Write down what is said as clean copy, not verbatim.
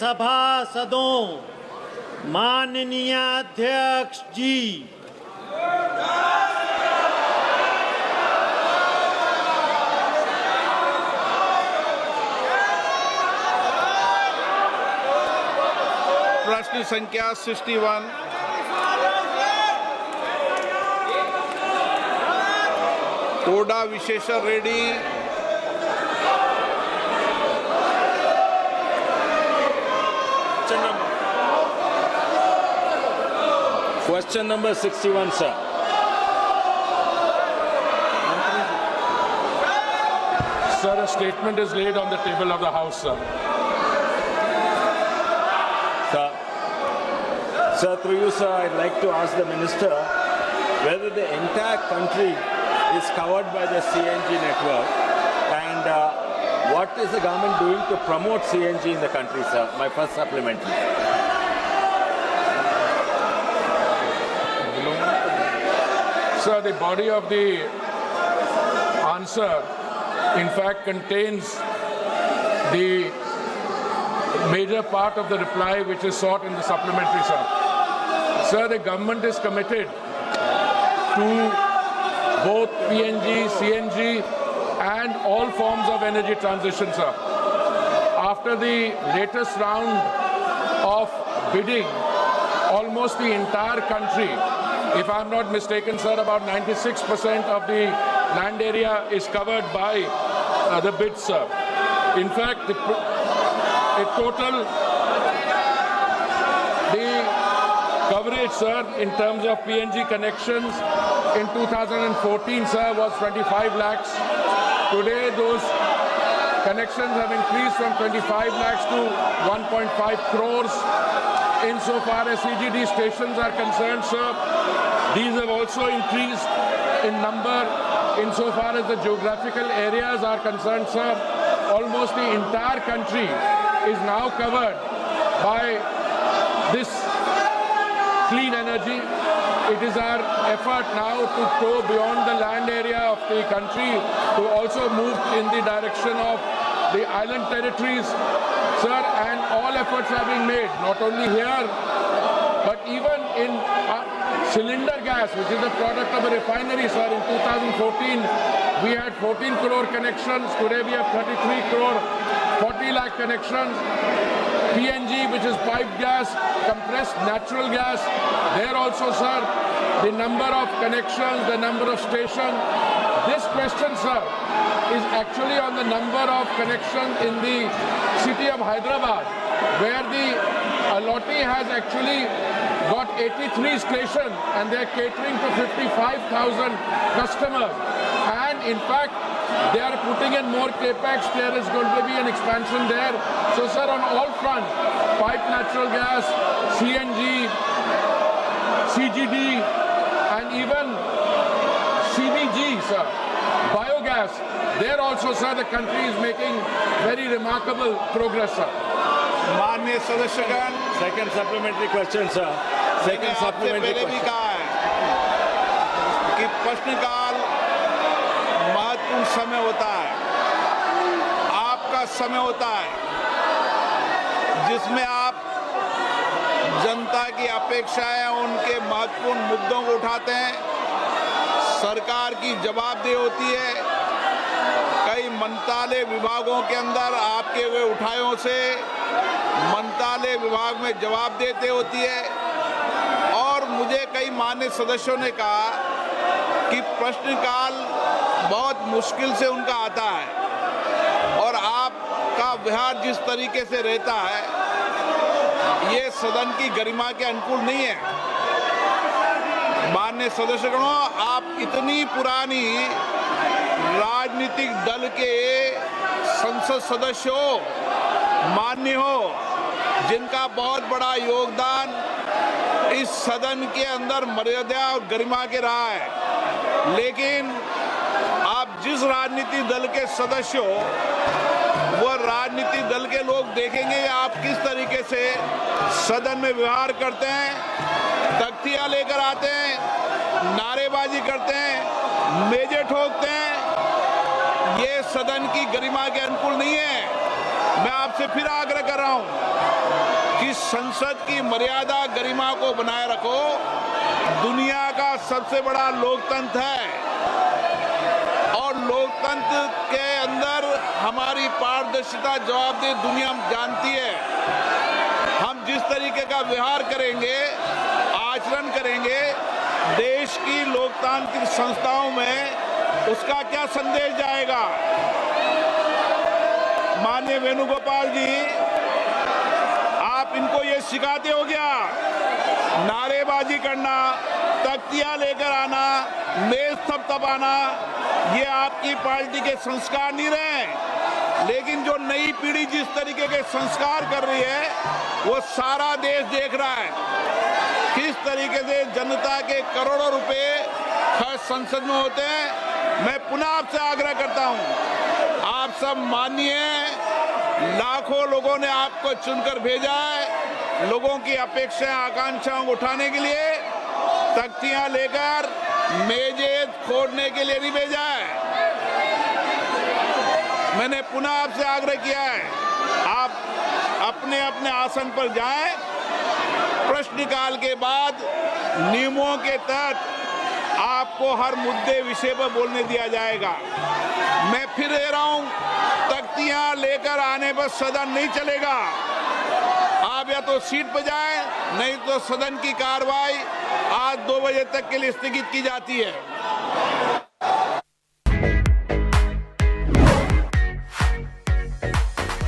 सभासदों, माननीय अध्यक्ष जी, प्रश्न संख्या 61 कोडा विशेषर Reddy Question number 61, sir. Sir, a statement is laid on the table of the House, sir. Sir, through you, sir, I'd like to ask the Minister whether the entire country is covered by the CNG network and what is the government doing to promote CNG in the country, sir? My first supplementary. Sir, the body of the answer, in fact, contains the major part of the reply which is sought in the supplementary, sir. Sir, the government is committed to both PNG, CNG and all forms of energy transition, sir. After the latest round of bidding, almost the entire country, if I'm not mistaken, sir, about 96% of the land area is covered by the bids, sir. In fact, the coverage, sir, in terms of PNG connections in 2014, sir, was 25 lakhs. Today, those connections have increased from 25 lakhs to 1.5 crores. Insofar as CGD stations are concerned, sir, these have also increased in number. Insofar as the geographical areas are concerned, sir, almost the entire country is now covered by this clean energy. It is our effort now to go beyond the land area of the country to also move in the direction of the island territories, sir, and all efforts are being made, not only here, but even in cylinder gas, which is a product of a refinery, sir. In 2014, we had 14 crore connections. Today we have 33 crore, 40 lakh connections. PNG, which is piped gas, compressed natural gas, there also, sir, the number of connections, the number of stations. This question, sir, is actually on the number of connections in the city of Hyderabad, where the Allotee has actually got 83 stations and they are catering to 55,000 customers. And in fact, they are putting in more capex. There is going to be an expansion there. So, sir, on all fronts, piped natural gas, CNG, CGD, and even CBG, sir, biogas, there also, sir, the country is making very remarkable progress, sir. माननीय सदस्यगण, Second supplementary question, sir. Second supplementary पहले भी question. कहा है कि प्रश्नकाल महत्वपूर्ण समय होता है, आपका समय होता है, जिसमें आप जनता की अपेक्षाएं, उनके महत्वपूर्ण मुद्दों को उठाते हैं। सरकार की जवाबदेही होती है। कई मंत्रालय विभागों के अंदर आपके हुए उठायों से मंत्रालय विभाग में जवाब देते होती है। और मुझे कई मान्य सदस्यों ने कहा कि प्रश्नकाल बहुत मुश्किल से उनका आता है और आपका व्यवहार जिस तरीके से रहता है, ये सदन की गरिमा के अनुकूल नहीं है। माननीय सदस्यगणों, आप इतनी पुरानी राजनीतिक दल के संसद सदस्य हो, मान्य हो, जिनका बहुत बड़ा योगदान इस सदन के अंदर मर्यादा और गरिमा के रहा है। लेकिन आप जिस राजनीतिक दल के सदस्य हो, वह राजनीतिक दल के लोग देखेंगे आप किस तरीके से सदन में व्यवहार करते हैं, तख्तियां लेकर आते हैं, नारेबाजी करते हैं, मेजे ठोकते हैं। ये सदन की गरिमा के अनुकूल नहीं है। मैं आपसे फिर आग्रह कर रहा हूं कि संसद की मर्यादा गरिमा को बनाए रखो। दुनिया का सबसे बड़ा लोकतंत्र है और लोकतंत्र के अंदर हमारी पारदर्शिता जवाबदेही दुनिया जानती है। हम जिस तरीके का व्यवहार करेंगे, आचरण करेंगे देश की लोकतांत्रिक संस्थाओं में, उसका क्या संदेश जाएगा। माननीय वेणुगोपाल जी, आप इनको ये सिखाते हो क्या? नारेबाजी करना, तख्तियां लेकर आना, मेज थपथपाना, ये आपकी पार्टी के संस्कार नहीं रहे। लेकिन जो नई पीढ़ी जिस तरीके के संस्कार कर रही है, वो सारा देश देख रहा है किस तरीके से जनता के करोड़ों रुपए खर्च संसद में होते हैं। मैं पुनः आपसे आग्रह करता हूं, आप सब मानिए, लाखों लोगों ने आपको चुनकर भेजा है। लोगों की अपेक्षाएं, आकांक्षाओं को उठाने के लिए, तख्तियां लेकर मेजें खोदने के लिए नहीं भेजा है। मैंने पुनः आपसे आग्रह किया है, आप अपने अपने आसन पर जाएं। प्रश्नकाल के बाद नियमों के तहत आपको हर मुद्दे विषय पर बोलने दिया जाएगा। मैं फिर कह रहा हूं, तख्तियां लेकर आने पर सदन नहीं चलेगा। आप या तो सीट पर जाएं, नहीं तो सदन की कार्रवाई आज 2 बजे तक के लिए स्थगित की जाती है।